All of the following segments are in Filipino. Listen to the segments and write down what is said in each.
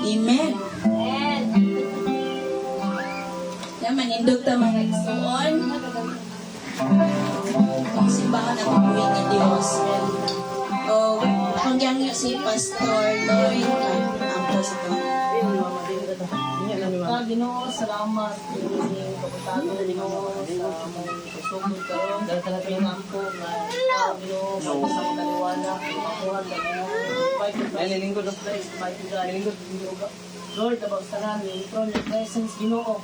Amen. Naman, indog ta mga igsoon. Ang simbahan at buhay ni Diyos. O, hanggang nyo si Pastor Lloyd. Ang post ito. Ginoo, salamat. Kapagtago na Ginoo sa mga susugod karon. Dahil talaga yung ampo na Ginoo, magpasang kaliwanag, makuhan na Ginoo. Lord, kabagsanan, yung throne your presence, Ginoo.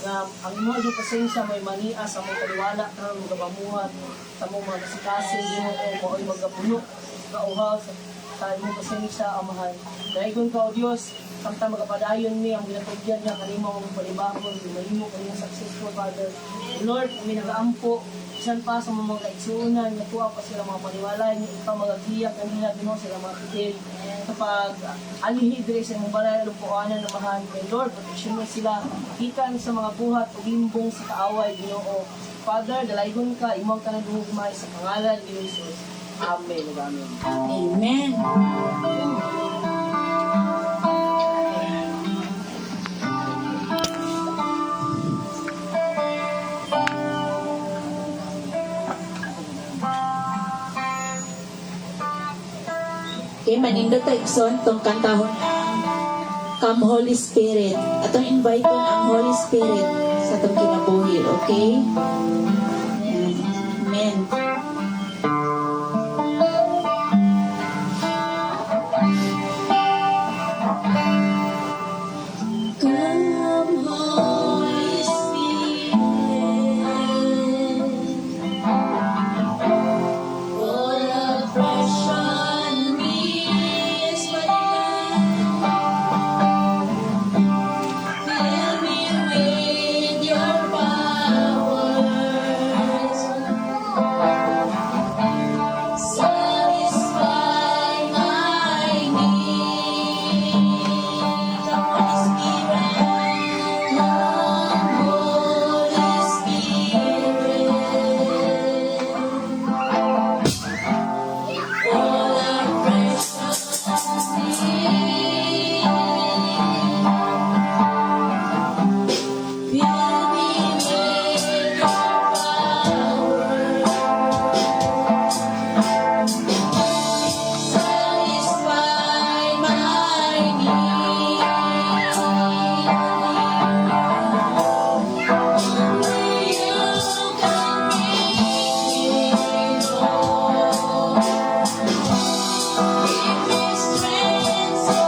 Na ang mga yung pasensya may mania sa mga kaliwala na magabamuhan sa mga kasikasin, Ginoo, o ay magapuno, kauhaw sa mga pasensya, Amahan. Dahil ka, O Diyos, samtang magapadayon niya ang ginatugyan niya kanima mong palibahon, mahimo kanyang successful, Father. Lord, kami nag-aampo, isan pa sa mga kaigsuunan, nakuha pa sila mga paniwala, ikaw magagiyak kanila, Ginoo, sila mga pitil. Kapag alihidre sa mga balay, lupuanan na mahan, kay Lord, proteksyon mo sila, ikan sa mga buhat o limbong sa kaaway, Ginoo. Father, dalaygon ka, imong ka na dumugmay sa pangalan ni Jesus. Amen. Amen. Okay, manindot tayo son tong kantahon ang Come Holy Spirit. Atong invite ko ang Holy Spirit sa tong kinabuhi, okay? Amen. Come Holy Spirit, all oppression is fill me with your powers, satisfy my need. Come Holy Spirit, come Holy Spirit. All our precious need, fill me with your power, satisfy my need. Only you can make me whole. Give me strength so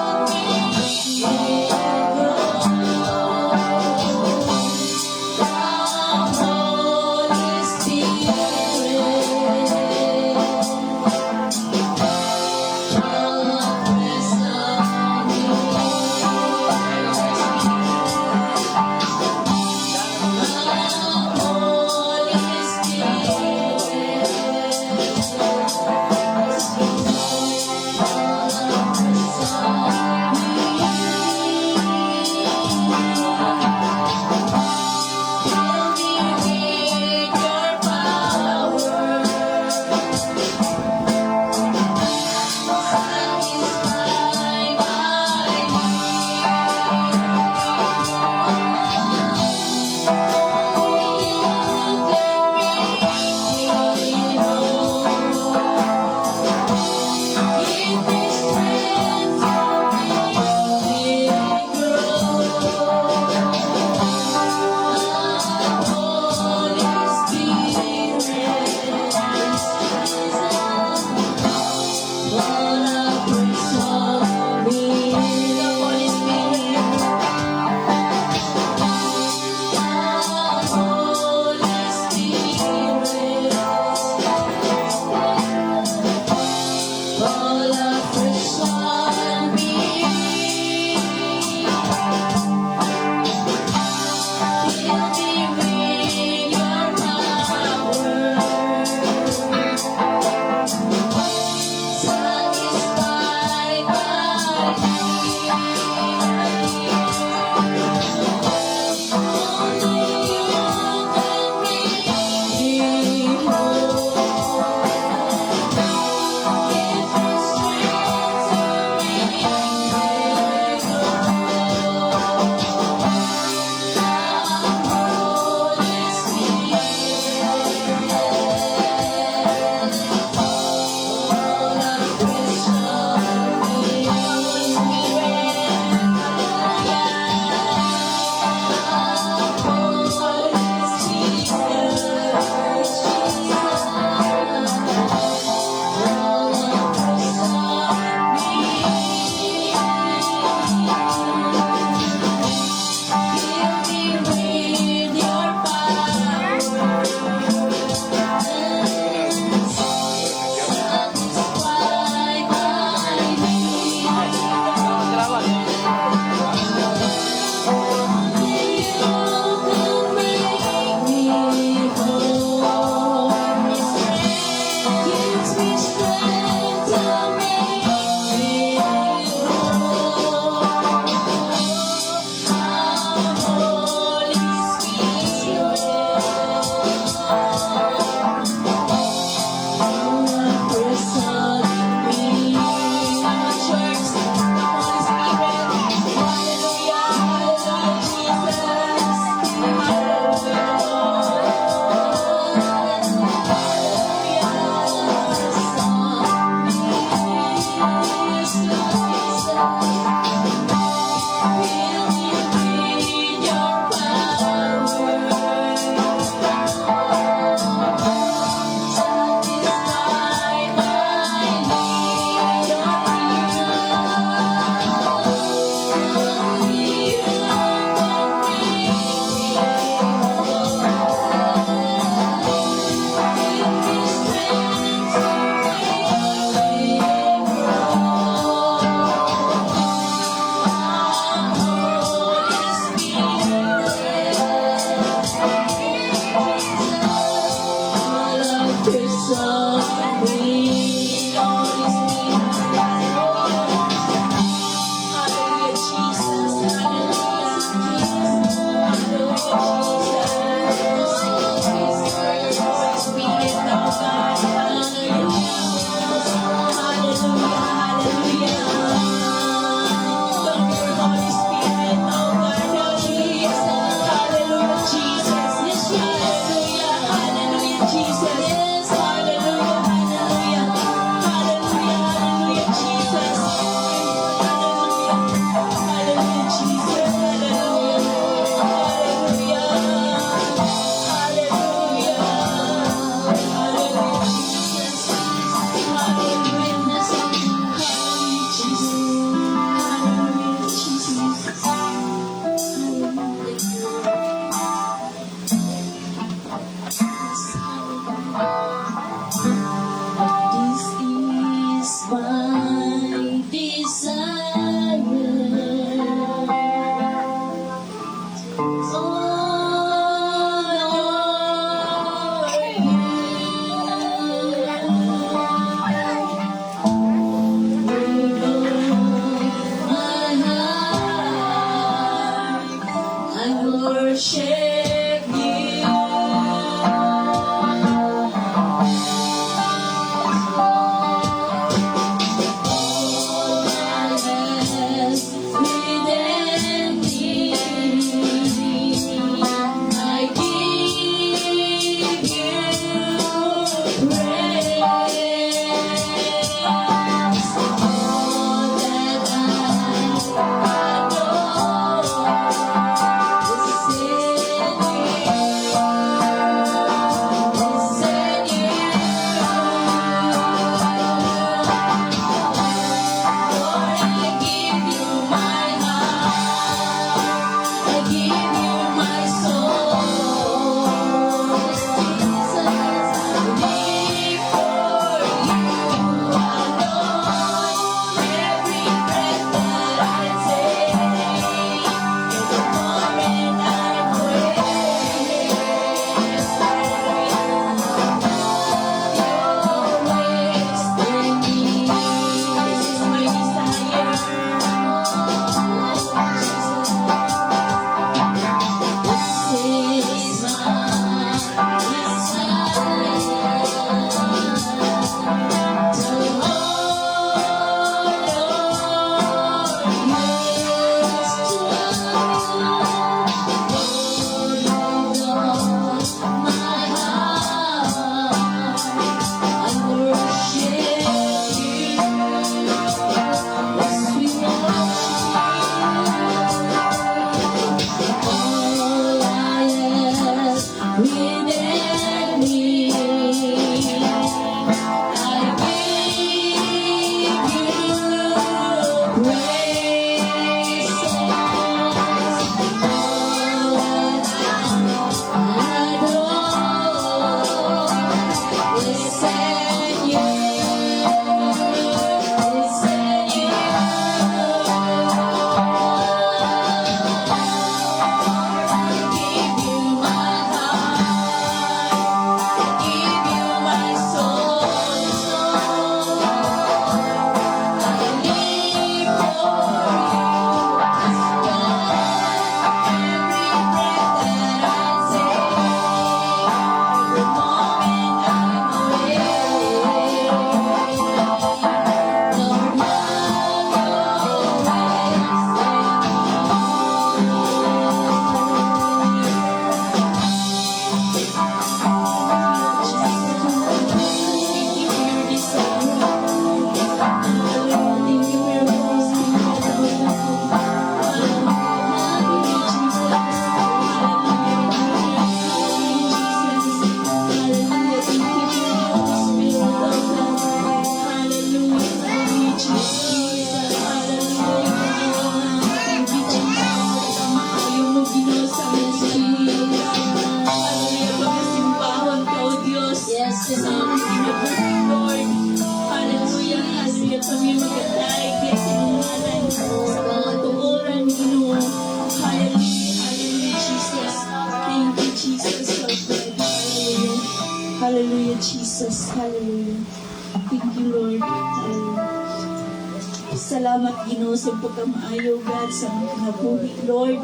Salamat Ginoo sa pagkamaayo God sa mga kinabuhi Lord.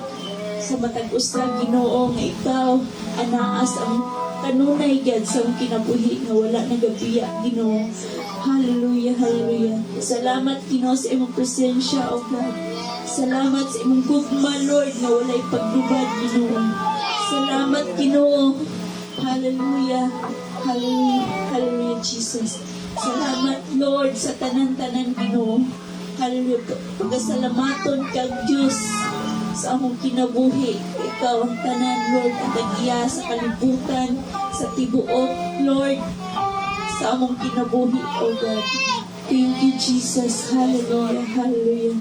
Sa matag usa Ginoo nga ikaw anaas ang kanunay God sa mga kinabuhi nga wala nagabiya Ginoo. Hallelujah, hallelujah. Salamat Ginoo sa imong presensya o God. Salamat sa imong gugma Lord nga walay pagdubad Ginoo. Salamat Ginoo. Hallelujah. Hallelujah. Hallelujah Jesus. Salamat Lord sa tanan-tanan Ginoo. Hallelujah. Pagkasalamaton kag Diyos sa among kinabuhi. Ikaw ang tanan Lord at tagiya sa kalibutan, sa tibuok Lord, sa among kinabuhi, oh God. Thank you Jesus. Hallelujah. Hallelujah.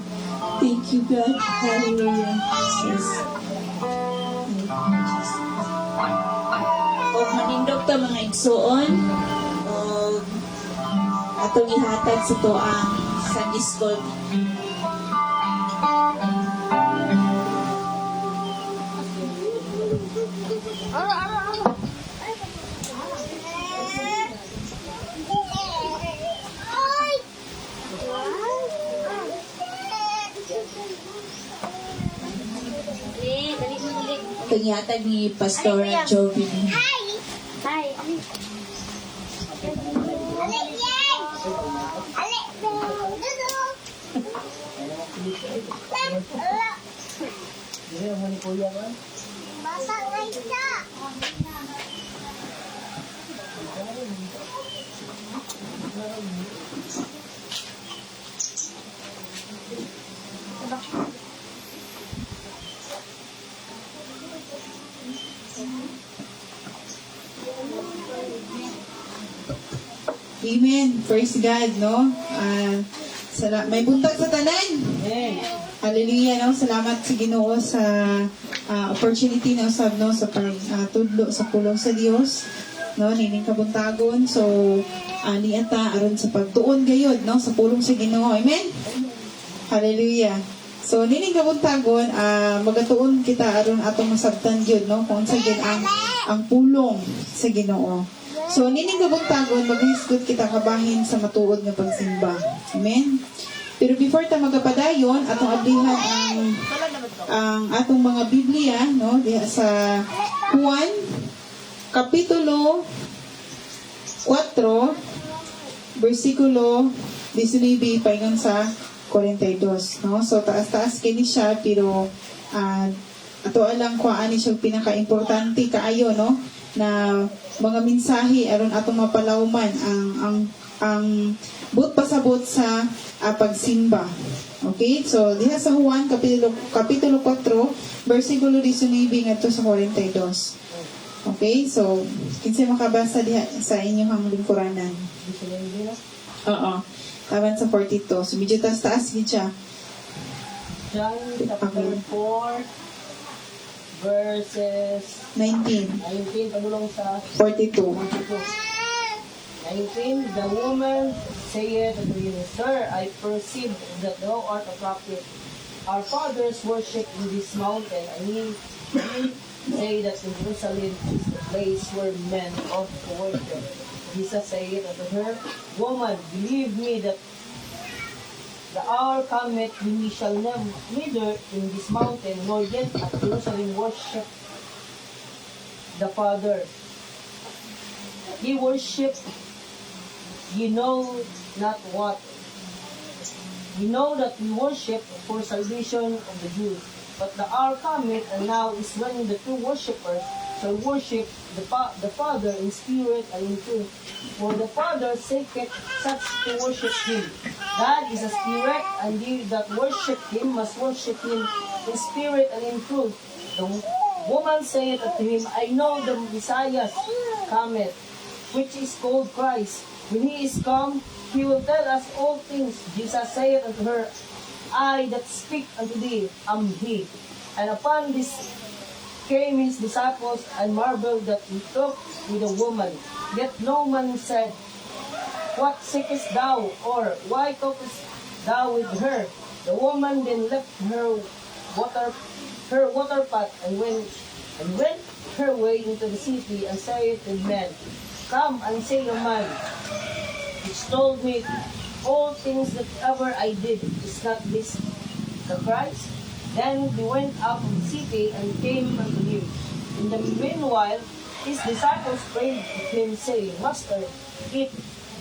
Thank you God. Hallelujah. Jesus. O manindog ta mga igsoon o atong ihatag sa to ang Sunday School. Itong ihatag ni Pastor Jovin. Hi. Hindi mo ni Kuya ba? Amen. Praise God, no? May buntag sa tanan. Amen. Hallelujah, no? Salamat sa Ginoo sa opportunity na usab no sa pagtudlo sa pulong sa Dios, no? Nining kabuntagon. So, niata aron sa pagtuon gayud, no? Sa pulong sa Ginoo. Amen. Hallelujah. So, nining kabuntagon, magatuon kita aron atong masabtan gyud, no? Kung sa gyud ang pulong sa Ginoo. So, nining kabuntagon, maghisgot kita kabahin sa matuod nga pagsimba. Amen? Pero before ta magapadayon, atong ablihan ang atong mga Biblia, no? Diha sa Juan, Kapitulo 4, versikulo 19, paingon sa 42, no? So, taas-taas kini siya, pero ato alang kuhaan ni siya pinaka-importante kaayo, no? Na mga mensahe aron atong mapalawman ang but pasabot sa pagsimba. Okay? So diha sa Juan kapitulo 4 bersikulo 19 ngadto sa 42. Okay? So kinsa makabasa diha sa inyong lingkuranan? Oo. Taban sa 42. So medyo taas gid siya. John chapter 4 verses 19, 19 pagulong sa 42. 19, the woman saith unto him, Sir, I perceive that thou art a prophet. Our fathers worship in this mountain, and ye say that in Jerusalem is the place where men ought to worship. Jesus saith unto her, Woman, believe me that the hour cometh when ye shall neither in this mountain nor yet at Jerusalem worship the Father. Ye worship, ye know not what. We know that we worship for salvation of the Jews. But the hour cometh, and now is when the true worshippers shall worship the Father in spirit and in truth. For the Father seeketh such to worship him. God is a spirit, and ye that worship him must worship him in spirit and in truth. The woman saith unto him, I know the Messiah cometh, which is called Christ. When he is come, he will tell us all things. Jesus saith unto her, I that speak unto thee am he. And upon this came his disciples and marveled that he talked with a woman. Yet no man said, What seekest thou? Or why talkest thou with her? The woman then left her water pot and went her way into the city and said to men, Come and see a man which told me all things that ever I did, is not this the Christ? Then he went out of the city and came unto him. In the meanwhile, his disciples prayed him, saying, Master, eat.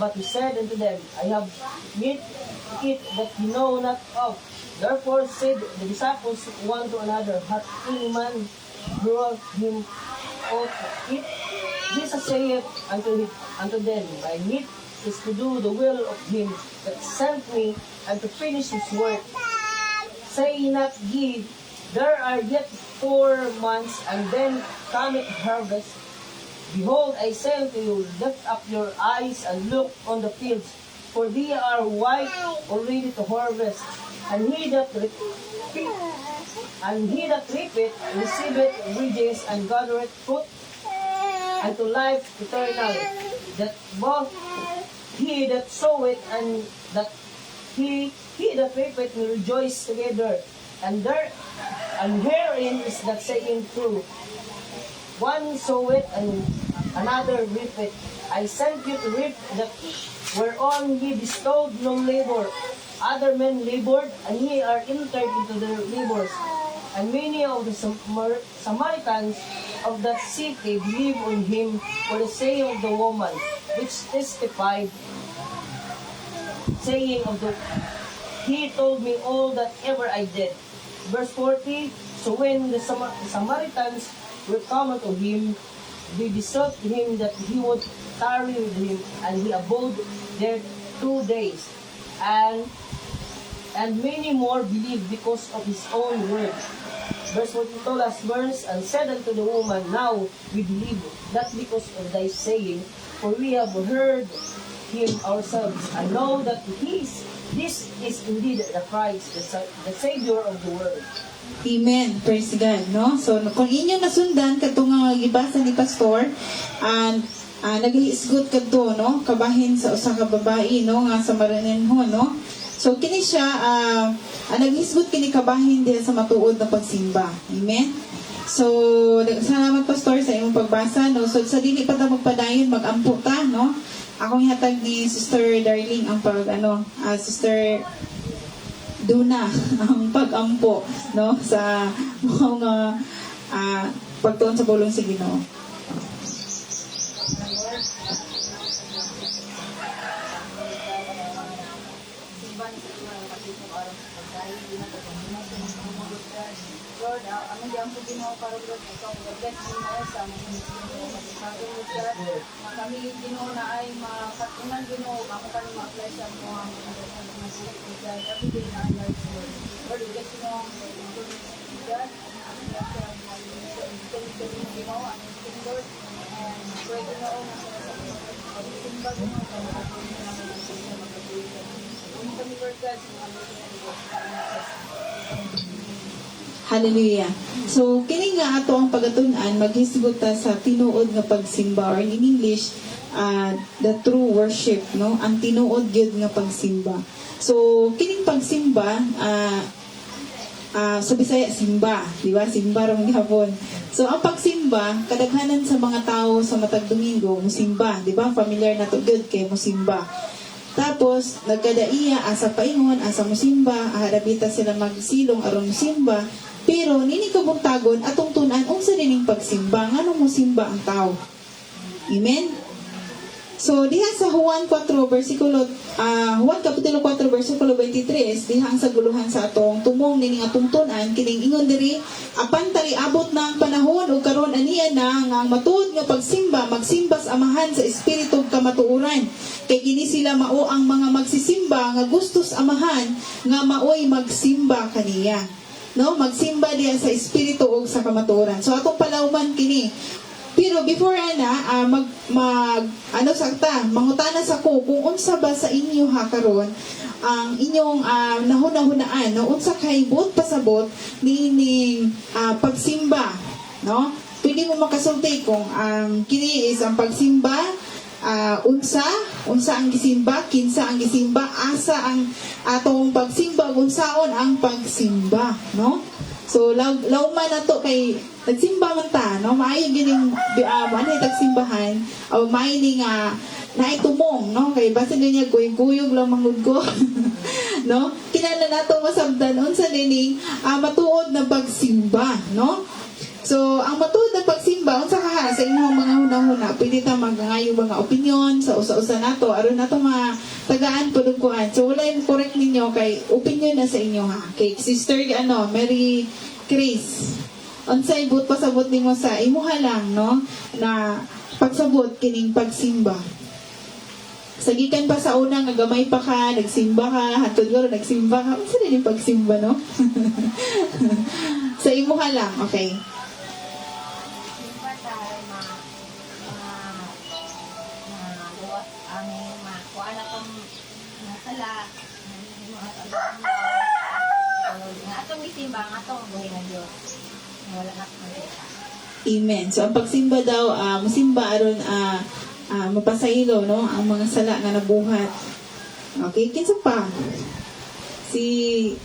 But he said unto them, I have meat to eat that ye know not of. Therefore said the disciples one to another, Hath any man brought him aught to eat? Jesus saith unto them, My meat is to do the will of him that sent me, and to finish his work. Say not ye, There are yet 4 months, and then cometh harvest. Behold, I say unto you, lift up your eyes and look on the fields, for they are white already to harvest. And he that reapeth receiveth wages, and gathereth fruit unto life eternal. That both he that soweth and that he that reapeth will rejoice together. And herein is that saying true. One soweth and another reapeth. I sent you to reap that whereon ye bestowed no labor. Other men labored, and ye are entered into their labors. And many of the Samaritans of that city believed on him for the saying of the woman, which testified, saying of the He told me all that ever I did. Verse 40, So when the Samaritans were come unto him, they besought him that he would tarry with him, and he abode there 2 days. And many more believed because of his own word. Verse 42, last verse, and said unto the woman, Now we believe, not because of thy saying, for we have heard him ourselves, and know that this is indeed the Christ, the Savior of the world. Amen. Praise God, no? So, kung inyo nasundan, katong nga gibasa ni Pastor, and naghihisgot kadto, no? Kabahin sa usa ka babae, no? Nga sa Maranenho, no? So, kini siya, naghisgot kini kabahin diha sa matuod na pagsimba. Amen? So, salamat Pastor sa imong pagbasa, no? So, sa dili pa ta magpadayon, mag-ampo ta, no? Akong hatag ni Sister Darling ang Sister Duna ang pag-ampo, no? Sa mga pagtuon sa bulong sa Ginoo. Lord, ano diyan po Ginoo para Lord, ikaw bless Ginoo sa mga sabi mo God, na kami Ginoo na ay makatunan Ginoo, ako pa rin ma-apply sa mga God, every day na our lives, Lord. Lord, bless Ginoo, God, Ginoo, Lord, and pray Ginoo na sa simba Ginoo, kami Lord God, sa mga Hallelujah. So, kini nga ato ang pagatun-an, maghisgot ta sa tinuod nga pagsimba, or in English, the true worship, no? Ang tinuod gyud nga pagsimba. So, kining pagsimba, sa Bisaya, simba, di ba? Simba rong gihapon. So, ang pagsimba, kadaghanan sa mga tao sa matag Domingo, musimba, di ba? Familiar na to good kay musimba. Tapos, nagkadaiya, asa paingon, asa musimba, harabita sila magsilong aron musimba. Pero, nini kabuntagon, atong tunan, unsa dining pagsimba, nganong musimba ang tao. Amen? So, diha sa Juan 4, versikulo, Juan Kapitulo 4, versikulo 23, diha ang saguluhan sa atong tumong nining atong tunan, kining ingon diri, apan tali abot na ang panahon, o karon aniya na, nga ang matuod nga pagsimba, magsimbas amahan sa espiritu kamatuuran. Kay kini sila mao ang mga magsisimba, nga gustos amahan, nga maoy magsimba kaniya. No, magsimba diya sa espiritu o sa kamatuoran. So atong palawman kini. Pero before mangutana sa ko kung unsa ba sa inyo ha karon ang inyong nahuna-hunaan, no, unsa kay buot pasabot nining pagsimba, no? Pwede mo makasulti kung kini is ang pagsimba, unsa ang gisimba, kinsa ang gisimba, asa ang atong pagsimba, unsaon ang pagsimba, no? So lawman nato kay nagsimba man ta, no? Maayo gining tagsimbahan o maayo ni nga naitumong, no? Kay basta niya guyog lang mangud ko. No? Kinala nato masabdan unsa nining matuod na pagsimba, no? So, ang matuod na pagsimba, unsa kaha sa inyong mga hunahuna, pwede ta magangayo mga opinion sa usa-usa nato, aron nato matagaan pudugkuan. So, wala yung correct ninyo kay opinion na sa inyo ha. Kay Sister Mary Chris, unsay but pasabot nimo sa imuha lang, no? Na pagsabot kining pagsimba. Sagikan pa sa una nga gamay pa ka, nagsimba ka, hantod garo nagsimba ka. Unsa din yung pagsimba, no? Sa imuha lang, okay. Simba tayo luwas amin kuha na tong nasala mo nga atong gisimba nga atong buhay na Dios wala na makita. Amen. So, ang pagsimba daw, musimba aron mapasaylo, no? Ang mga sala nga nabuhat. Okay, kinsa pa? Si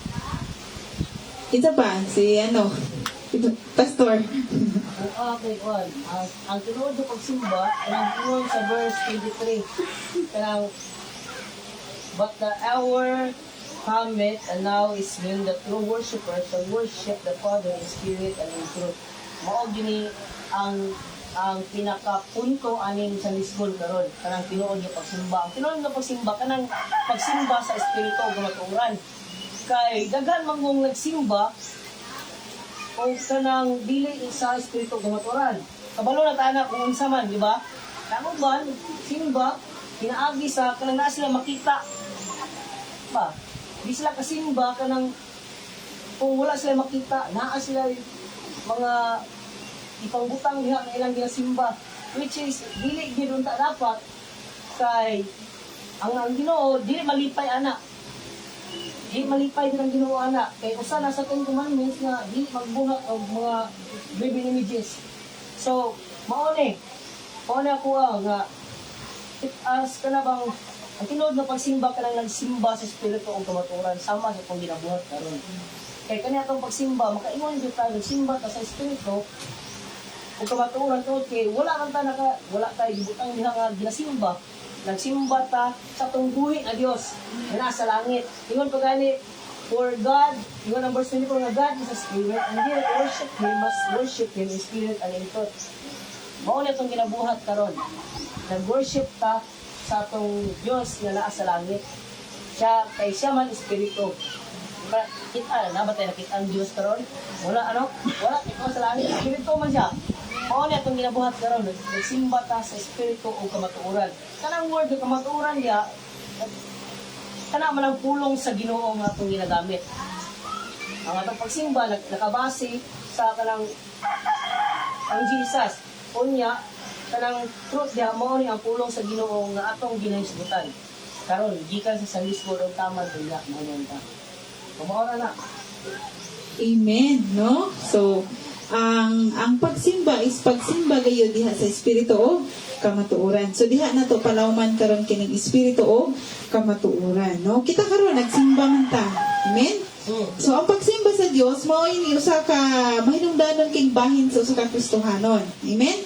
Pastor. Okay, Juan. Ang tinuod ng pagsimba, ang tinuod sa verse 23. Kanang, but the hour cometh, and now is when the true worshippers shall worship the Father in spirit and in truth. Mao gini ang pinakapunto aning sa lisbon karon kanang tinuod nga pagsimba. Ang tinuod nga pagsimba kanang pagsimba sa espiritu ug matuoran. Kay daghan man mong nagsimba o kanang dili sa espiritu ug matuoran. Kabalo na ta na kung unsa man, di ba? Kamo ba simba pinaagi sa kanang naa sila makita. Ba? Di sila kasimba kanang kung wala sila makita, naa sila mga ipangbutang diha na ilang ginasimba, which is dili gyud unta dapat kay ang Ginoo dili malipay ana, dili malipay din ang Ginoo ana kay usa na sa 10 commandments nga dili magbuhat og mga graven images. So mao ni ako nga as kana bang ang tinuod na pagsimba kanang nagsimba sa espiritu ug kamatuoran sama sa kung ginabuhat karon. Kay kani atong pagsimba makaingon jud ta nagsimba ta sa espiritu ug kamatuoran tungod kay wala tayo gibutang diha nga ginasimba. Nagsimba ta sa atong buhi nga Dios nga nasa langit. Ingon pa gani for God, ingon ang verse 24 nga God is a spirit and they that worship Him must worship Him in spirit and in truth. Mao na itong ginabuhat karon. Nag-worship ta sa atong Dios nga naa sa langit. Siya man espiritu. Kita na ba tayo nakita ang Diyos karon? Wala kita sa langit. Espiritu man siya. Mao ni atong ginabuhat karon. Nagsimba ta sa espiritu o kamatuoran. Kanang word ng kamatuoran diya, kana man ang pulong sa Ginoo nga atong ginagamit. Ang atong pagsimba nakabase sa kanang ang Jesus. Unya kanang truth diya mao ni ang pulong sa Ginoo nga atong ginahisgutan. Karon gikan sa salisod og tamad diya mao ta. Kumaora na. Amen, no? So, ang pagsimba is pagsimba gayo diha sa espiritu o kamatuoran. So diha na to palawman karon kining espiritu o kamatuoran, no? Kita karon nagsimba man ta. Amen. So ang pagsimba sa Dios mao ini usa ka mahinungdanon king bahin sa usa ka Kristohanon. Amen.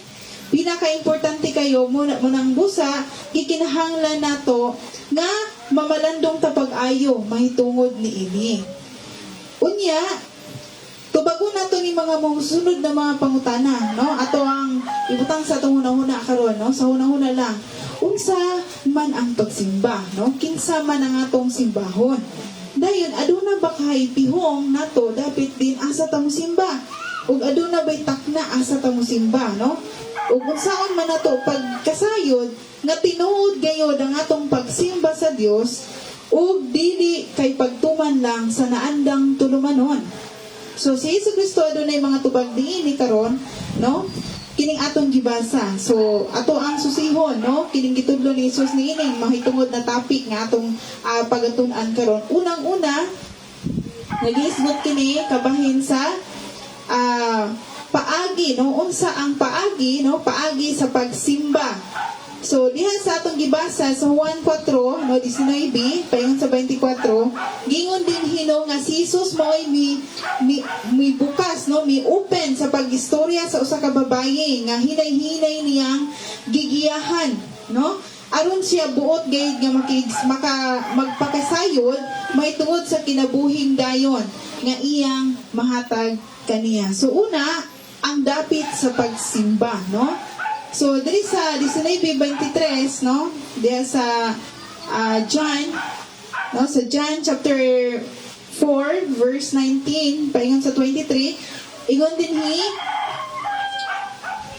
Pinaka-importante kayo munang busa gikinahanglan nato nga mamalandong ta pag-ayo mahitungod ni ini. Unya, tubago nato ni mga musunod na mga pangutana, no? Ato ang ibutang sa atong hunahuna karon, no? Sa hunahuna lang. Unsa man ang pagsimba, no? Kinsa man ang atong simbahon. Dayon aduna ba kay pihong nato dapat din asa ta mo simba? Ug aduna bay takna asa ta mo simba, no? Ug unsaon man nato pagkasayod nga tinuod gayod ang atong pagsimba sa Dios ug dili kay pagtuman lang sa naandang tulumanon. So si Jesucristo adunay mga tubag diini karon, no? Kining atong gibasa. So ato ang susihon, no? Kining gitudlo ni Jesus niining mahitungod na topic nga atong pagatun-an karon. Unang-una, nag-iisgot kini kabahin sa paagi, no? Unsa ang paagi, no? Paagi sa pagsimba. So, diha sa atong gibasa sa Juan 4, no, 19, paingon sa 24, gingon din hino nga si Jesus mo'y mi bukas, no, mi open sa pag-istorya sa usa ka babaye nga hinay-hinay niyang gigiyahan, no? aron siya buot gayud nga magpakasayod may tungod sa kinabuhing dayon nga iyang mahatag kaniya. So una, ang dapit sa pagsimba, no? So diri sa 19:23, no? Diya sa John, no? Sa John chapter 4 verse 19 paingon sa 23, ingon dinhi.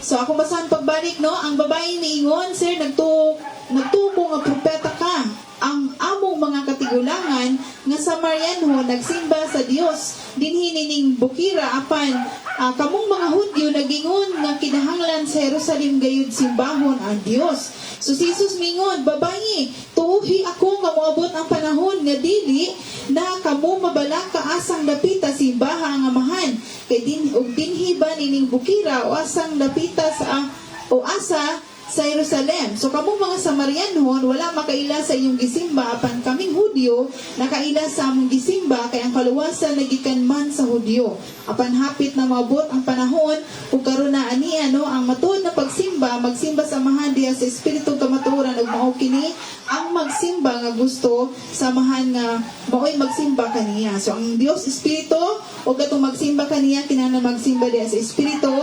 So ako basahan pagbalik, no? Ang babae niingon, sir, nagtuko nga propeta ka. Ang among mga katigulangan nga Samarianho nagsimba sa Dios dinhi nining bukira apan kamong mga Hudyo nagingon nga kinahanglan sa Jerusalem gayud simbahon ang Dios. So si Jesus mingon, babayi, tuuhi ako nga moabot ang panahon nga dili na kamo mabalaka asang dapita simbaha ang amahan kay dinhi ba nining bukira o asang dapita sa asa sa Jerusalem. So kamong mga Samarianhon wala makaila sa inyong gisimba apan kaming Hudyo nakaila sa among gisimba kay ang kaluwasan nagikan man sa Hudyo. Apan hapit na maabot ang panahon ug karon na ani ang matuod na magsimba sa amahan diha sa espiritu kamatuoran ug mao kini ang magsimba nga gusto samahan nga maoy magsimba kaniya. So ang Dios espiritu ug katong magsimba kaniya kinahanglan magsimba diha sa espiritu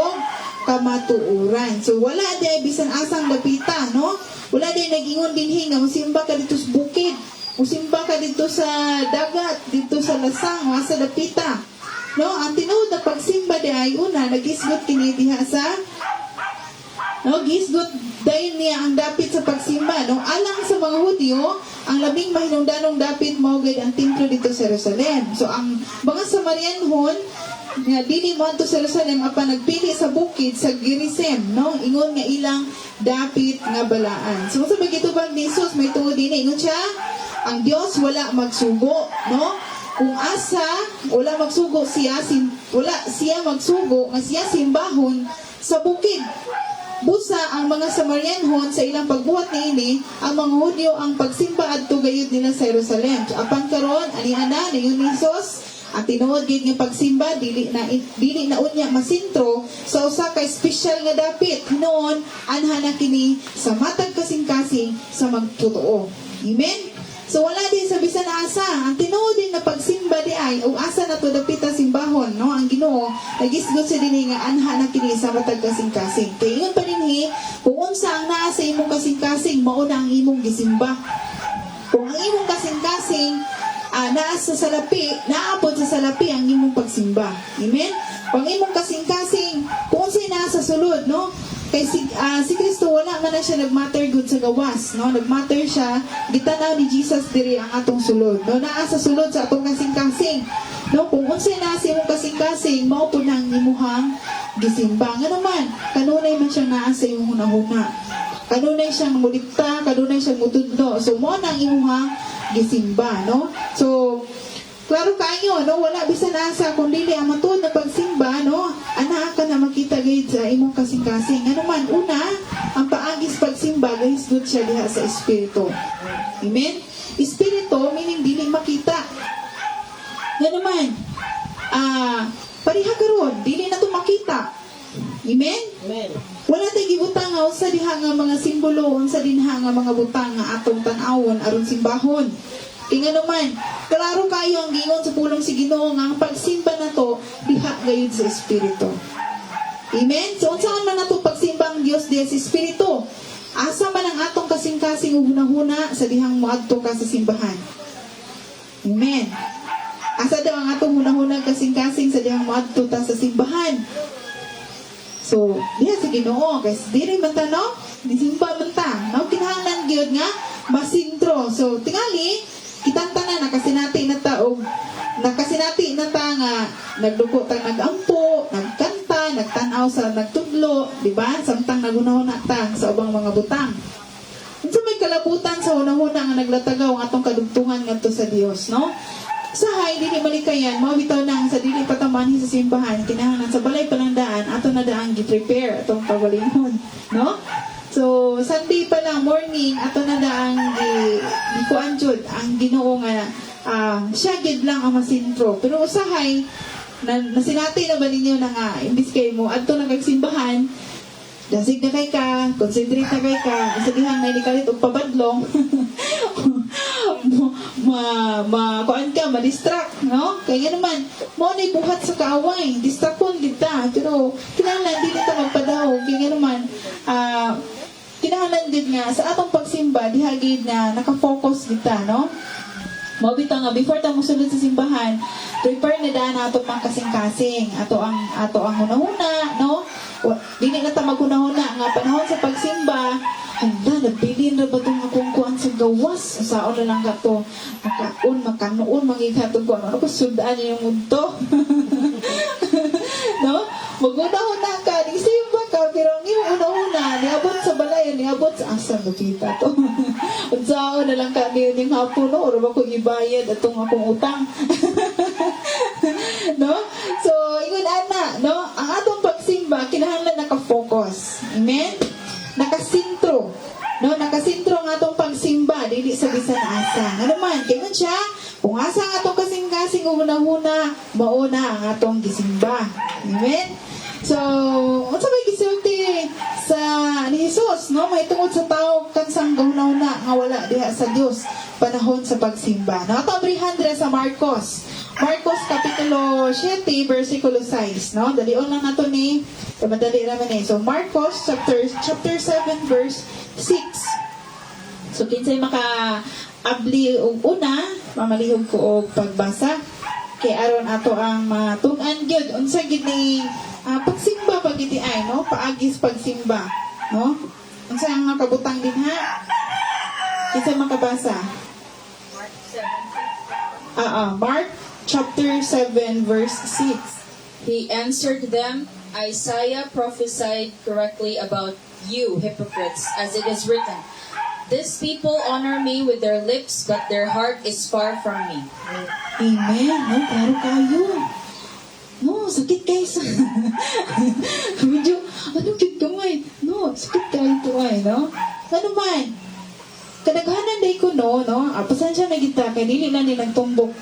kamatuoran. So wala day bisan asang dapita, no? Wala day nagingon dinhi nga musimba ka dito sa bukid, musimba ka dito sa dagat, dito sa lasang, sa dapita. No, ang tinuod na pagsimba di ay una nagisgot kini diha sa gisgot dayon niya ang dapit sa pagsimba, no? Alang sa mga Hudyo, ang labing mahinungdanong dapit mao gid ang templo dito sa Jerusalem. So ang mga Samarianhon nga dili mo anto sa Jerusalem apan nagpili sa bukid sa Gerizim, no? Ingon nga ilang dapit nga balaan. So sa bagitubag ni Jesus may tuod dinhi ingon siya, ang Dios wala magsugo, no? Kung asa wala magsugo siya, wala siya magsugo nga siya simbahon sa bukid. Busa ang mga Samarianhon sa ilang pagbuhat niini, ang mga Hudyo ang pagsimba adto gayud nila sa Jerusalem. So, apan karon ani ana ni Jesus ang tinuod gid nga pagsimba dili na unya masintro sa usa ka espesyal nga dapit noon anha kini sa matag kasing-kasing sa magtotoo. Amen. So wala din sa bisan asa ang tinuod din na pagsimba di ay o asa na to dapita simbahon, no? Ang Ginoo nagisgot sa dinhi nga anha kini sa matag kasing-kasing. Kay ingon pa dinhi kung unsa ang naa sa imong kasing-kasing mao na ang imong gisimba. Kung ang imong kasing-kasing naa sa salapi, naapod sa salapi ang imong pagsimba. Amen? Pang imong kasing-kasing, kung sa'y nasa sulod, no? Kay si Kristo wala man na siya nagmatter good sa gawas, no? Nagmatter siya, gitanaw ni Jesus diri ang atong sulod, no? Naa sa sulod sa atong kasing-kasing, no? Kung unsay naa sa imong kasing-kasing, mao po nang imuhang gisimba. Nga naman, kanunay man siya naa sa imong hunahuna. Kanunay siyang mulikta, kanunay siyang mutudlo. So, mo nang imuhang gisimba, no? So, klaro kayo, no? Wala bisan asa kundi ang matuod na pagsimba, no? Ana ka na makita gayud sa imong kasing-kasing. Ano man, una, ang paagis pagsimba, guys, good siya diha sa espiritu. Amen? Espiritu, meaning dili makita. Nga naman, pariha karon, dili na to makita. Amen? Amen. Wala tayo gibutang nga unsa diha nga mga simbolo, unsa dinha nga mga butang nga atong tan-awon aron simbahon. Kaya naman, klaro kayo ang gingon sa pulong si Ginoo nga ang pagsimba na to diha gayud sa espiritu. Amen? So unsa man nato pagsimba ang Dios diha sa espiritu? Asa man ang atong kasing-kasing ug hunahuna sa dihang moadto ka sa simbahan. Amen. Asa daw ang atong hunahuna kasing-kasing sa dihang moadto ta sa simbahan? So, diha sa Ginoo, guys, diri man ta, no? Disimba man ta, no? Kinahanglan gyud nga masintro. So, tingali, kitang tanan nakasinati na ta og nakasinati na ta nga nagduko ta nagampo, nagkanta, nagtan-aw sa nagtudlo, di ba? Samtang nagunahuna ta sa ubang mga butang. Unsa may kalabutan sa hunahuna nga naglatagaw ang atong kadugtungan ngadto sa Dios, no? Sahay, dili malikayan, mabitaw nang sa dili patamanhi sa simbahan, kinahanglan sa balay palandaan, ato na daang gi-prepare atong pagalingon, no? So, Sunday pa lang, morning, ato na daang gikuan jud ang Ginoo nga siya gid lang ang masintro. Pero usahay, nasinati na ba ninyo na nga, imbis kayo mo, ato na kagsimbahan, dasig na kay ka, concentrate na kay ka, sa dihang na inikalit o pabadlong, kuan ka, ma-distract, no? Kaya naman, mo na buhat sa kaaway, distraction kita, pero kinahanglan din ito magpadahog, kaya naman, kinahanglan din nga, sa atong pagsimba, dihagid na nakafocus kita, no? Mabita nga, before ta musulod sa simbahan, prepare na daan ato pang kasing-kasing, ato ang hunahuna, no? Dili na ta maghunahuna nga panahon sa pagsimba, handa, nagbilin na ba itong akong kuhan sa gawas? Saon na lang ka to, makanoon, magighatong kuhan. Ano ko, sundaan niya yung mundo? No? Maghunahuna ka, di simba ka, pero ang iyong una-una, niabot sa balay, niabot sa asang nakita to. Unsaon na lang ka, niyon yung hapon, no? Or ba ko ibayad atong akong utang? No? So, ingon ana, no? Ang atong pagsimba, kinahanglan nakafocus. Amen? Nakasintro. No, nakasintro ang atong pagsimba, dili sa bisan asa. Ano man, kaya siya, kung asa ang atong kasing-kasing una-una, mauna ang atong gisimba. Amen? So, unsa may gisulti sa ni Jesus, no? May tungod sa tao kansang gahuna-una nga wala diha sa Dios panahon sa pagsimba. No, ato abrihan dira sa Marcos kapitulo 7 versikulo 6, no? Dalion lang nato ni madali raman eh. So Marcos chapter 7 verse 6. So kinsay maka-abli og una, mamalihog ko og pagbasa. Kay aron ato ang matun-an gyud unsa gid ni pagsimba pagiti ay, no? Paagis pagsimba, no? Unsa ang makabutang din ha? Kinsay makabasa? Mark chapter 7 verse 6. He answered them, Isaiah prophesied correctly about you, hypocrites, as it is written, This people honor me with their lips, but their heart is far from me. Amen. No, klaro kayo. No, sakit kayo sa... Medyo, cute kamay. No, sakit kayo ito ay, no? Ano man? Kadaghanan day ko, no? Pasensya na kita, kay dili na nilang tumbok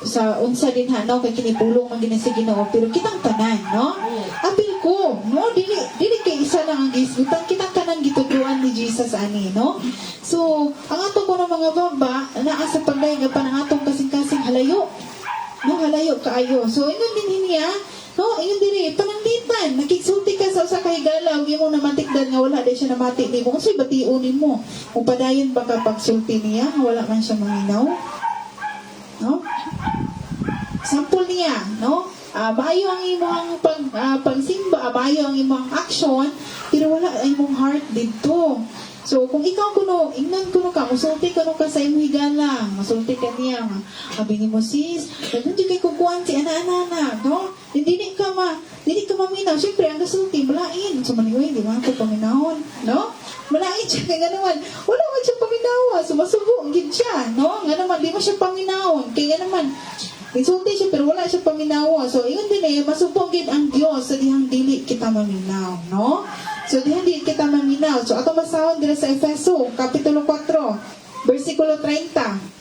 sa unsa din ha, no? Kay kinipulong ang ginasig Ginoo, pero kitang tanan, no? Apil ko, no? Dili kay isa lang ang gisgutan, kitang tanan gituduan ni Jesus ani, no? So, ang ato ko ng mga baba, naa sa pagdayo pa ng atong kasing-kasing halayo. No, halayo kaayo. So, ingon din niya, no, ingon diri, pananglitan, nakiksulti ka sa usa ka higala, ug imong namatikdan nga wala day siya namati nimo. Unsay bation nimo? Kung padayon ba ka pagsulti niya, nga wala man siya maminaw? No? Sample niya, no? Maayo ang imong pagsimba, maayo ang imong action, pero wala ang imong heart dito. So, kung ikaw kuno, ingnan kuno ka, musulti kuno ka sa imong higala, masulti ka niya, abi ni mo sis, nandiyo kay kukuan si ana-ana, no? Hindi ka maminaw. Siyempre, ang gasulti, malain. So, maniway, di ba? Ito paminahon, no? Malain siya, kaya naman, wala man siya paminawa. So, masubo, gid siya, no? Nga naman, di mo siya paminahon. Kaya naman, insulti siya, pero wala siya paminawa. So, yun din masubo, gid ang Diyos sa dihang dili kita maminaw, no? So, dihang dili kita maminaw. So, ato masahon dira sa Efeso, kapitulo 4, versikulo 30.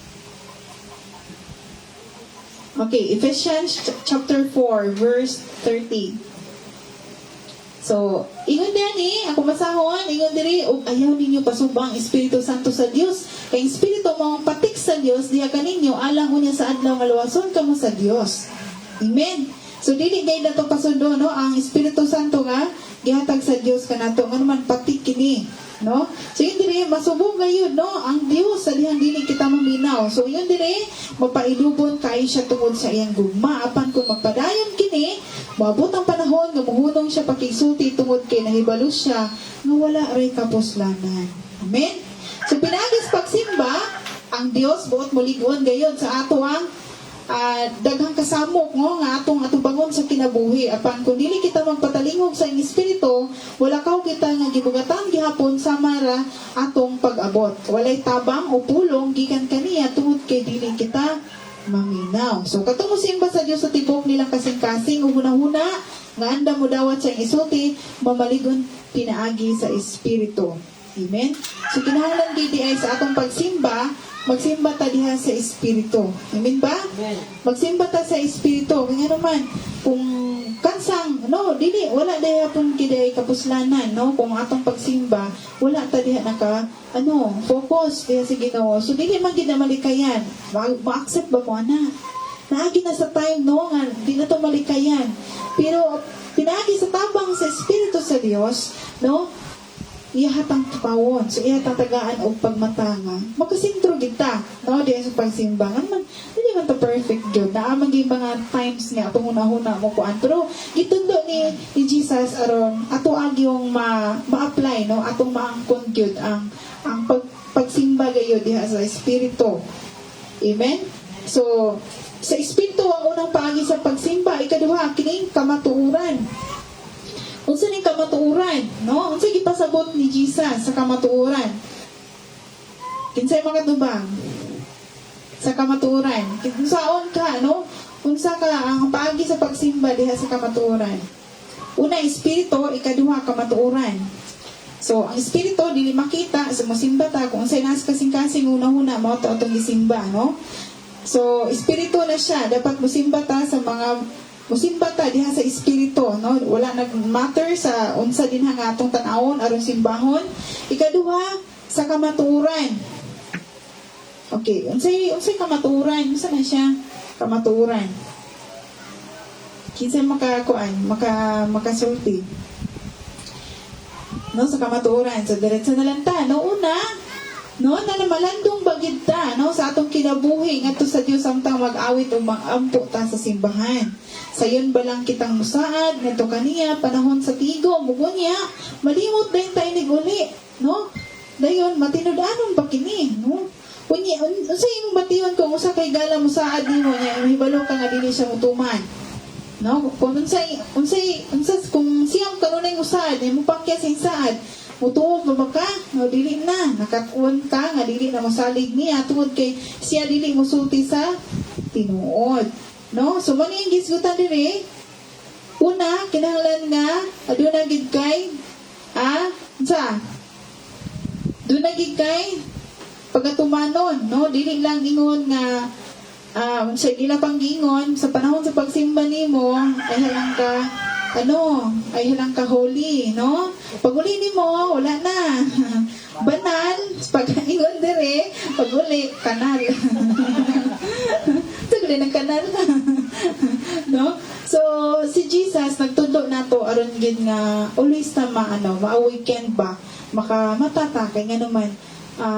Okay, Ephesians chapter 4, verse 30. So, ingon din ako masahon, ingon diri, og ayaw ninyo pasubang Espiritu Santo sa Dios. Kay Espiritu mao patik sa Dios, diha kaninyo alang unya sa adlaw nga luwason kamo sa Dios. Amen. So, dili gay nato pasundo, no, ang Espiritu Santo nga gihatag sa Dios kanato, nga naman patik kini, no? So yun dire masubong gayud, no, ang Dios sa dihang dili kita maminaw. So yun dire mapailubon kay siya tungod sa iyang gugma apan kung magpadayon kini maabot ang panahon nga mohunong siya pakigsulti tungod kay nahibalo siya nga wala ray kapuslanan. Amen. So pinagis pagsimba ang Dios buot molig-on gayud sa ato ang daghang kasamok ngo nga atong bangon sa kinabuhi apan kung dili kita magpatalingog sa espiritu wala kaw kita nga gibugatan gihapon sama ra atong pag-abot walay tabang o pulong gikan kaniya tungod kay dili kita maminaw. So katong simba sa Dios sa tibok nilang kasing-kasing ug hunahuna nga anda mo dawat sa isulti mamaligon pinaagi sa espiritu. Amen. So kinahanglan gid ay sa atong pagsimba magsimba ta diha sa espiritu. Amen ba? Amen. Magsimba ta sa espiritu. Kaya naman, kung kansang, no, dili wala daya pun kiday kapuslanan, no, kung atong pagsimba wala ta diha naka focus diha sa Ginoo. So dili man gid na malikayan, ma-accept ba mo ana? Naagi na sa time, no, nga di na to malikayan, pero pinaagi sa tabang sa Espiritu sa Dios, no, ihatang tupawon, so ihatang tagaan og pagmatanga, makasintro kita, no, diya sa pagsimba. Ano, hindi man to perfect gyud, naamang yung mga times nga atong una-una mo kuan, pero gitundo ni Jesus aron ato agi yung ma-apply, no, atong maangkon gyud ang pagsimba gayud diha sa Espiritu. Amen. So sa Espiritu ang unang paagi sa pagsimba, ikaduha kining kamatuoran. Unsa ning kamatuoran, no? Unsa gipasabot ni Jesus sa kamatuoran? Kinsay makatubang sa kamatuoran? Unsaon ka, no? Unsa ka ang paagi sa pagsimba diha sa kamatuoran? Una, Espiritu, ikaduha, kamatuoran. So, ang Espiritu dili makita sa musimba ta kung unsay nas kasing-kasing una-una mao to atong gisimba, no? So, Espiritu na siya, dapat musimba ta sa mga musimba ta diha sa Espiritu, no? Wala nag-matter sa unsa din nga atong tan-awon aron simbahon. Ikaduha, sa kamatuoran. Okay, unsay kamatuoran? Unsa na siya? Kamatuoran. Kinsay makasulti. No, sa kamatuoran. So, diretso na lang ta. No, una, no, na malandong bagid ta, no, sa atong kinabuhi ngadto sa Dios samtang mag-awit o mag-ampo ta sa simbahan. Sayon ba lang kitang musaad ngadto kaniya panahon sa tigo mugunya malimot dayon tayo ni uli, no? Dayon matinud-anon ba kini, no? Unya unsa imong bation kung usa kay gala musaad nimo nya hibalo ka nga dili siya mutuman. No, kung unsay kung siyang kanunay musaad imo pakya sa saad mutuod ba ka? No, dili na. Nakatuon ka nga dili na masalig niya tungod kay siya dili musulti sa tinuod. No? So, mani ang gisgutan diri. Una, kinahanglan nga aduna gid kay aduna gid kay pagatumanon, no? Dili lang ingon nga sa gila pang gingon sa panahon sa pagsimba nimo ay halang ka holy, no? Pag uli nimo, wala na. Banal, pag ingon dire, pag uli, kanal. Tugli ng kanal. No? So, si Jesus, nagtudlo na to, aron gid nga, always na ma-weekend ba, makamatata, kay nga naman,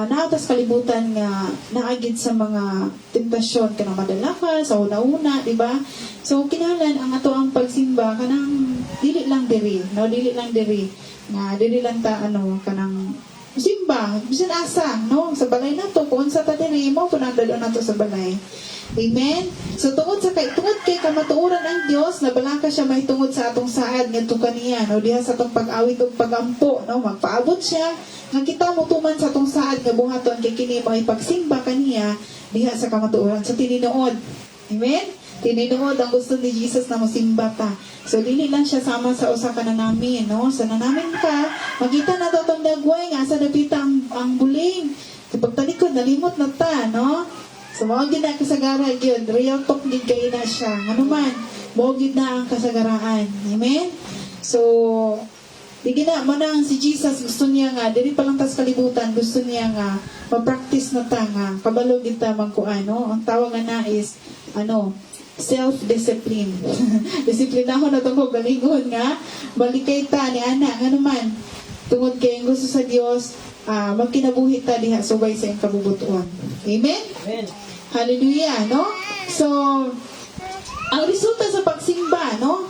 naatas kalibutan nga naagid sa mga tentasyon kanang madala ka sa una-una, di ba? So kinahanglan ang ato ang pagsimba kanang dili lang diri, no, dili lang diri nga dili lang ta kanang simba bisan asa, no, sa balay nato kung sa ta diri mo punang dalo nato sa balay. Amen. So tungod kay kamatuoran ang Dios na balaka siya mahitungod sa atong saad ngadto kaniya, no, diha sa atong pag-awit ug pagampo, no, magpaabot siya nga kita mutuman sa atong saad nga buhaton kay kini mao pagsimba kaniya diha sa kamatuoran sa tinuod. Amen. Tinuod ang gusto ni Jesus na mosimba ta. So dili lang siya sama sa usa ka na namin, no, sa nanamin ka makita na to tong dagway nga sa dapita ang buling kapag talikod nalimot na ta, no. So, mao gid na kasagara gyud, real talk gid kay na siya. Ano man, mao gid na ang kasagaraan. Amen. So, di na manang si Jesus gusto niya nga dili pa lang tas kalibutan, gusto niya nga ma-practice na ta nga kabalo gid ta magkuan, no. Ang tawag na is self-discipline. Disiplinahon na tong galingon nga balikay ta ni ana nga naman tungod kay ang gusto sa Dios magkinabuhi ta diha subay sa iyang kabubutuan. Amen. Amen. Hallelujah, no? So, ang resulta sa pagsimba, no?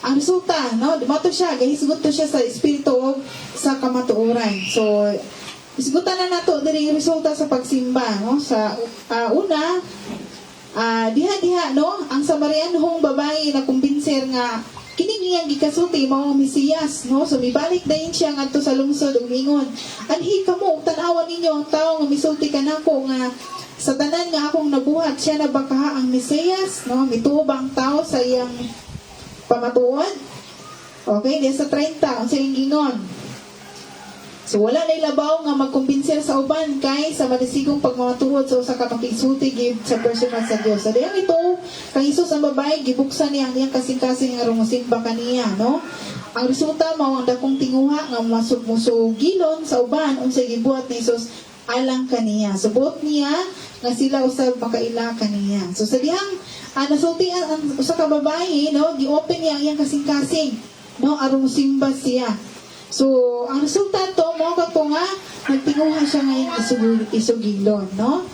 Ang resulta, no? Dumato siya, gahisgot to siya sa espiritu o sa kamatuoran. So, isgutan na nato diri resulta sa pagsimba, no? Sa una, diha, no? Ang Samarianhong babae na kumbinser nga kini niyang gikasulti mao Mesiyas, no? So mibalik dayon siya ngadto sa lungsod ug ingon, anhi kamo tan-awan ninyo ang tawo nga misulti kanako nga sa tanan nga akong nabuhat siya na baka ang Mesiyas, no? Mituo ba ang tao sa iyang pamatuod? Okay, diya sa 30 ang sayang gingon. So wala na ilabaw nga magkumbinser sa uban kay sa malisigong pagmamatuod sa usa ka makigsulti gid sa personal sa Dios. Sa diyang ito, kang Hesus ang babae gibuksan niya ang iyang kasing-kasing nga rumusimba kaniya, no? Ang resulta mao ang dakong tinguha nga musugilon sa uban unsay gibuhat ni Hesus alang kaniya. Subot niya nga sila usab makaila kaniya. So sa dihang nasultian ang usa ka babae, no, gi-open niya ang iyang kasing-kasing, no, aron simba siya. So, ang resulta to, mo ka nga, nagtinguhan siya ngayon isugilon, no?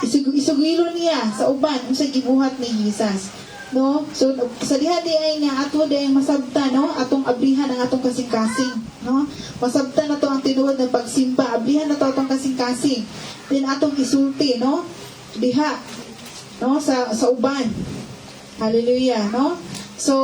Isugilon niya sa uban, sa gibuhat ni Jesus, no? So, sa diha di ay nga, ato di ay masabta, no? Atong abrihan ang atong kasing-kasing, no? Masabta na to ang tinuod ng pagsimba, abrihan na to atong kasing-kasing. Then, atong isulti, no? Diha, no? Sa uban. Hallelujah, no? So,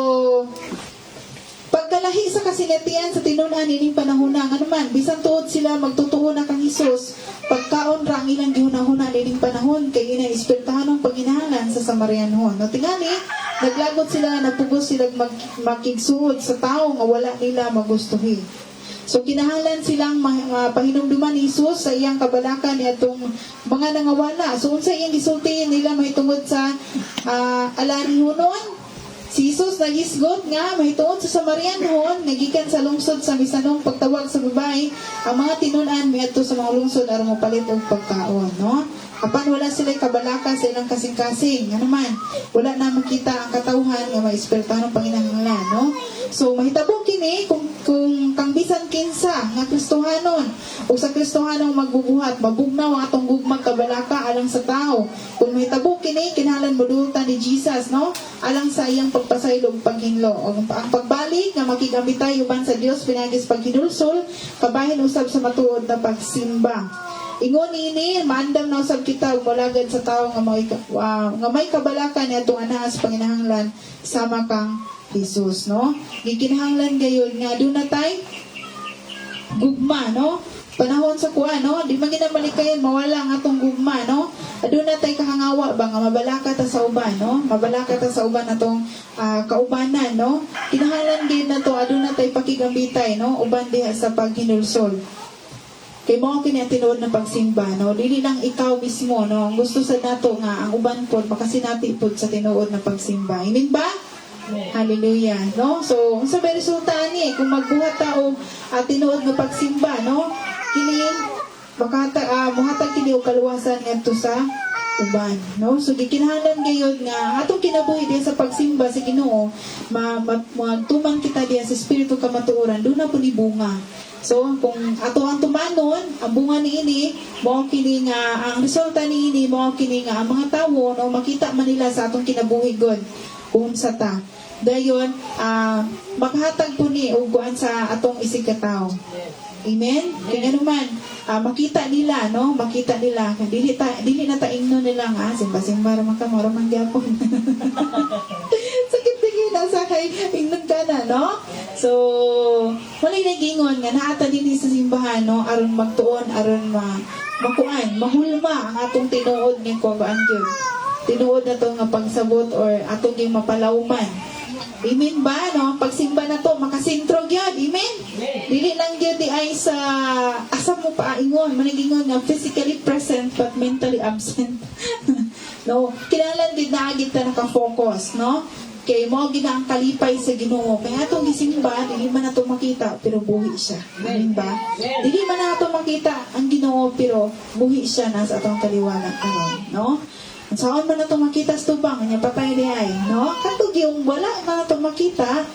pagkalahi sa kasinatian sa tinunan ining panahon nga naman bisan tuod sila magtutuo na kang Hesus pagkaon ra ang ilang gihunahuna ining panahon kay ina espiritahanong paginahalan sa Samarianhon. No tingali naglagot sila napugos sila makigsuod sa tawo nga wala nila magustuhi. So kinahanglan silang pahinumduman ni Hesus sa iyang kabalakan ni atong mga nangawala. So unsa iyang gisulti nila mahitungod sa alanihonon. Si Jesus nagisgot nga mahituon sa Samarianhon nagikan sa lungsod sa misanong pagtawag sa babae ang mga tinunan miadto sa mga lungsod aron mopalit og pagkaon, no? Apan wala sila kabalakan sa ilang kasing-kasing. Ano man, wala na makita ang katawhan nga may espirituhanong panginahanglan, no? So mahitabo kini kung kang bisan kinsa nga Kristohanon o sa Kristohanong magbubuhat mabugnaw ang atong gugmang kabalaka alang sa tao. Kung mahitabo kini kinahanglan modulta ni Jesus, no? Alang sa iyang pagpasaylo paghinlo o ang pagbalik nga makigambitay uban sa Dios pinagis paghinulsol kabahin usab sa matuod na pagsimba. Ingon ini maandam na usab kita ug molagad sa tawo nga may kabalakan ni atong anaas panginahanglan sama kang Jesus, no? Gikinahanglan gayud nga aduna tay gugma, no? Panahon sa kuan, no? Di man ginamalikayan mawala ang atong gugma, no? Aduna tay kahangawa ba nga mabalaka ta sa uban, no? Mabalaka ta sa uban atong kaubanan, no? Kinahanglan gyud na to aduna tay pakigambitay, no? Uban diha sa paghinulsol. Kay mo kini ang tinuod na pagsimba, no? Dili lang ikaw mismo, no? Ang gusto sa nato nga ang uban pod makasinati pod sa tinuod na pagsimba. Amen ba? Hallelujah, no? So, unsa may resulta ni kung magbuhat ta og tinuod nga pagsimba, no? Kini muhatag kini og kaluwasan ngadto sa uban, no? So gikinahanglan gayud nga atong kinabuhi diha sa pagsimba sa Ginoo, magtuman kita diha sa espiritu kamatuoran, do na po ni bunga. So, kung ato ang tumanon, ang bunga niini, mao kini nga ang resulta niini, mao kini nga ang mga tawo no makita man nila sa atong kinabuhi god kung sa ta. Dayon, maghatag po ni og kuan sa atong isigkataw. Amen? Kaya naman, makita nila, no? Makita nila. Dili na taingno nila nga, simba-simba raman ka, maramang gyapon. Sakit tingin na sa kay ingnon ka na, no? So, walay nagingon nga naata din sa simbahan, no? Aron magtuon, aron makuan, mahulma ang atong tinuod ni kuwaan gyud. Tinuod na to nga pagsabot or atong yung mapalawman. Amen ba? No? Pagsimba na to, makasintro gyud. Amen? Dili lang gyud di ay sa asa mo paingon, manigingon nga physically present but mentally absent. No, kinahanglan gid na agid ta naka-focus, no? Kay mo gid ang kalipay sa Ginoo. Kaya atong gisimba, dili man nato makita pero buhi siya. Amen ba? Dili man nato makita ang Ginoo pero buhi siya na sa atong kaliwala karon, no? Saan man nato makita sa tubang niya patay di ay, no? Katong yung wala na nato makita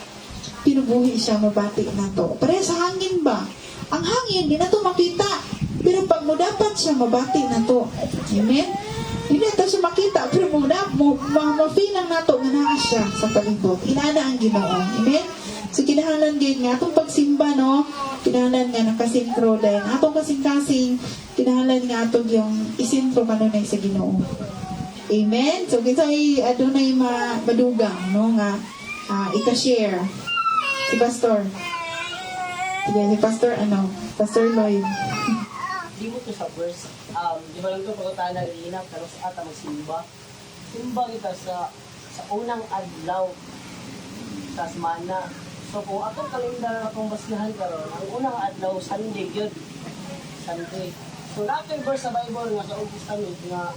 pinubuhi siya mabati nato. Pare sa hangin ba? Ang hangin di nato makita pero pag mo dapat siya mabati nato. Amen? Hindi nato siya makita pero mo ma-feel nato nga naa siya sa palibot. Inana ang Ginoo. Amen? So kinahanglan gyud nga atong pagsimba, no? Kinahanglan nga nakasintro dahil atong kasing-kasing kinahanglan nga atong yung isintro kanunay sa Ginoo. Amen? So, kita ay adunay madugang, no? Nga, ika-share. Si Pastor. Sige, si Pastor, Pastor Lloyd. Di mo to sa verse, di ba lang ito pagkatala rin pero sa ata magsimba. Simba kita sa unang adlaw tas mana. So So kung atong kalendar akong basihan karon, ang unang adlaw Sunday gyud. Sunday. So natin verse sa Bible nga sa Old Testament nga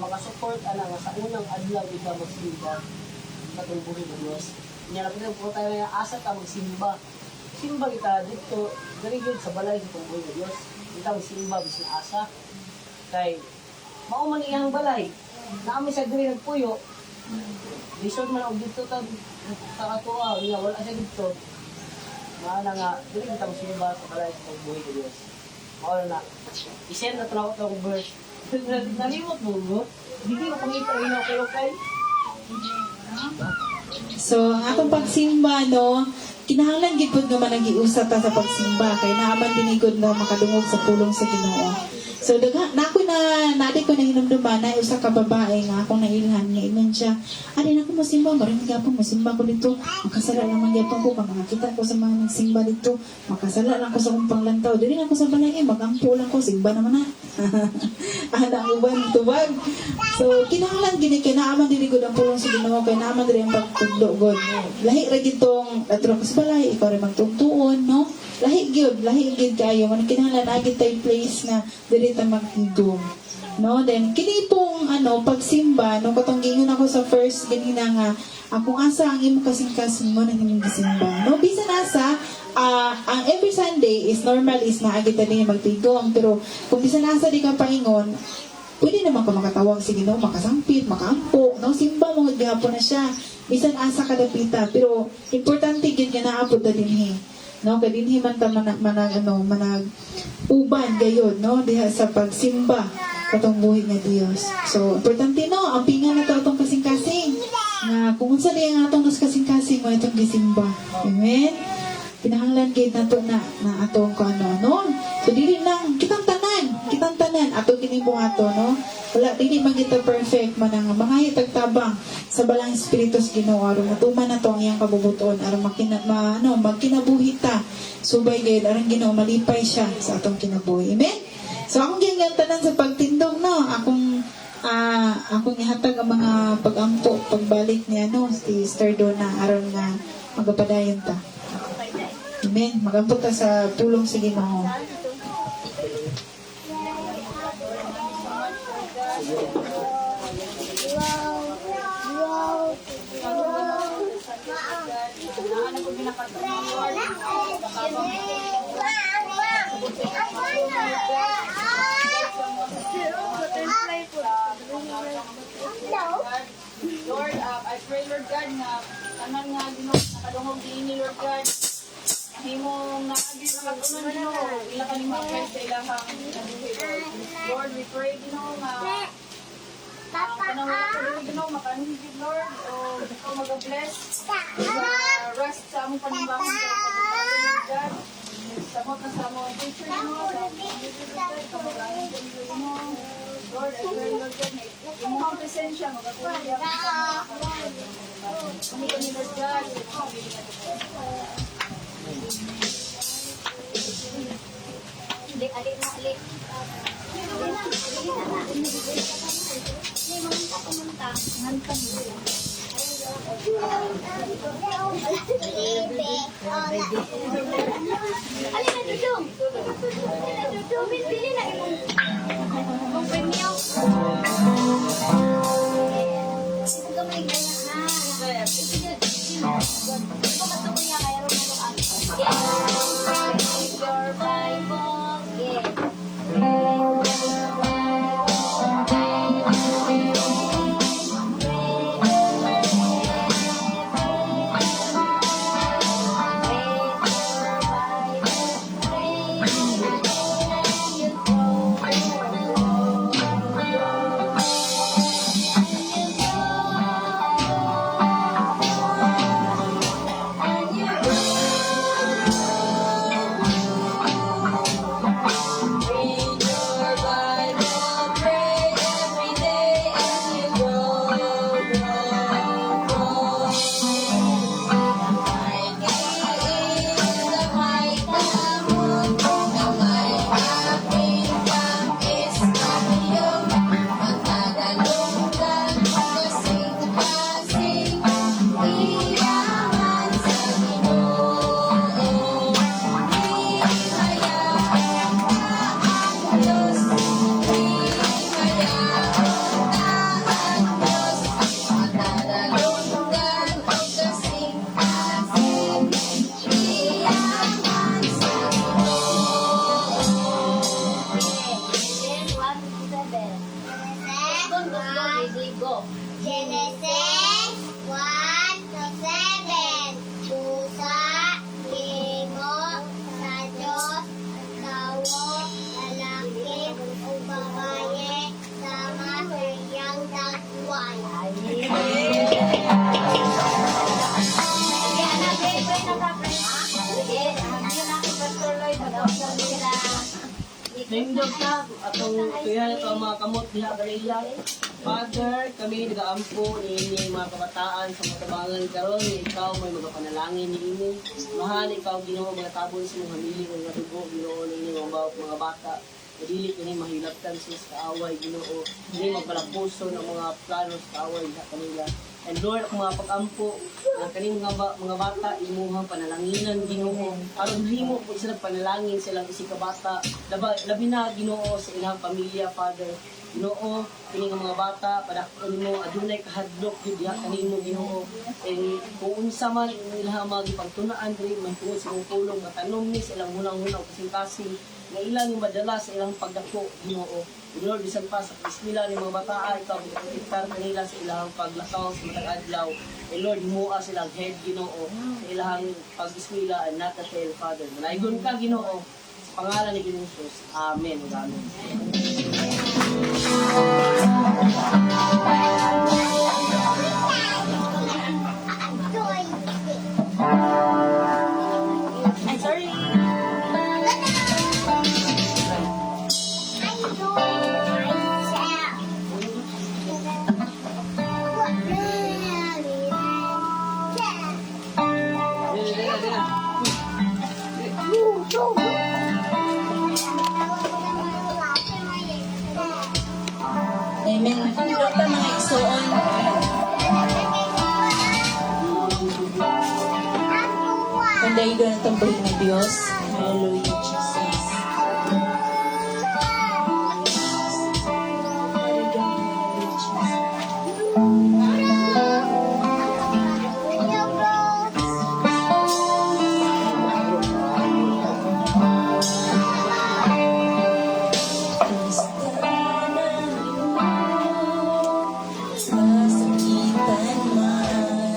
makasupport ana nga sa unang adlaw kita magsimba sa buhi ng Dios. Nya lang po tayo nga asa ka magsimba. Simba kita dito, diri gyud sa balay sa buhi ng Dios. Kita magsimba bisan asa. Kay mao man iyang balay. Naami sa diri nagpuyo. Lisod man og dito ta sa katuwa, wala siya dito. Maana nga, dili kita magsimba sa balay sa buhi ng Dios. Mao na. I-send na tawag ng verse. Nalimot mo mo? Hindi ko pangita rin ako kay. So, ang atong pagsimba, no, kinahanglan gid pud nga managiusa ta sa pagsimba kay naaman dinigod na makadungog sa pulong sa Ginoo. So nako na nadi ko na hinumduman na usa ka babae nga akong nailhan nga ingon siya, "Ari nako mosimba, maraming gyapon mosimba ko dito. Makasala naman gyapon ko pag makita ko sa mga nagsimba dito. Makasala lang ko sa akong panglantaw. Dili na ko sa balay magampo lang ko simba naman na." Ana uban tubag. So kinahanglan gini kay naaman dinigod ang pulong sa Ginoo kay naaman diri ang pagtudlo god. Lahi ra gitong atro ko sa balay, ikaw rin magtugtuon, no? Lahi gyud kayo man kinahanglan agi tay place nga diri ta magtigom, no? Then kini pong pagsimba, no, katong gingon ako sa first ganina nga akong asa ang imo kasing-kasing mo nang imong gisimba, no? Bisan asa ang every Sunday is normal is naagi ta din magtigom, pero kung bisan asa di ka paingon, pwede naman ka makatawag sa Ginoo, makasampit, makaampo, no? Simba mo gihapon na siya bisan asa kadapita, pero importante gyud nga naabot na dinhi, no, kay dinhi man ta manag uban gayud, no, diha sa pagsimba katong buhi nga Dios. So importante, no, ang pingan na to atong kasing-kasing nga kung unsa di ang atong kasing-kasing mo itong gisimba. Amen. Kinahanglan gid nato na atong no. So dili lang kitang tanan ato kini ato, no. Wala dili man kita perfect man ang mga tagtabang sa balang espiritu sa Ginoo aron matuman nato ang iyang kabubuton aron magkinabuhi ta subay gayud aron Ginoo malipay siya sa atong kinabuhi. Amen. So akong gingantanan sa pagtindog, no, akong ihatag ang mga pagampo pagbalik niya, no, si Sister Donna aron nga magapadayon ta. Amen. Magampo ta sa tulong sa Ginoo. Lord, I pray, Lord God, na tanan nga nakadungog din ni Lord God. Himong naagis na katunan nyo, ilang kanimang kahit sa ilang Lord, we pray, Ginoo, nga panawala ko rin, Ginoo, makanuhigid, Lord, o gusto mag-bless, rest sa among panibahon sa pagkakataon, Lord God. Samot na sa among teacher, Ginoo, sa among teacher, kamagangin din, Ginoo. Lord, I pray, Lord God, yung mga presensya, magkakulit yan. Kami kami, Lord God, Alik, alik mo, alik. Pumunta. Alin na dudong? Bili na imong premyo. Ito gamay kaya na. Ito matukoy na kaya rin mo ang your Bible. tuyan ito ang mga kamot diha kanila. Father, kami nagaampo ni ini mga kabataan sa matabangan karon ni ikaw may magapanalangin ni ini. Mahal ikaw Ginoo mga tabon sa mga hamili ng mga dugo Ginoo ni ini mga bata. Dili kini mahilaptan sa kaaway Ginoo. Dili magpalapuso ng mga plano sa kaaway sa kanila. And Lord, ang mga pag-ampo ng kaning mga bata, imuhang panalanginan, Ginoo. Aron himo po sila panalangin silang isi ka bata. Labi na, Ginoo, sa ilang pamilya, Father. Ginoo, kini nga mga bata, padakon mo, adunay kahadlok, yun diha kanimo, Ginoo. And kung unsa man, ilang magipagtunaan, diri man tungod sa mong pulong, matanom ni silang hunang-hunang kasing-kasing, na ilang yung madala sa ilang pagdako, Ginoo. Lord, bisan pa sa eskwela ng mga bata, ikaw magpakitar kanila sa ilang paglakaw sa matag adlaw. And Lord, mua silang head, Ginoo, sa ilang pag-eskwela and not the tail, Father. Manaygon ka, Ginoo, sa pangalan ni Jesus. Amen. Amen. Ay, sorry. Amen. Dito ta mga igsoon. Panday doon ang tambahin ng Diyos. Hallelujah, Jesus. Kasakitan man,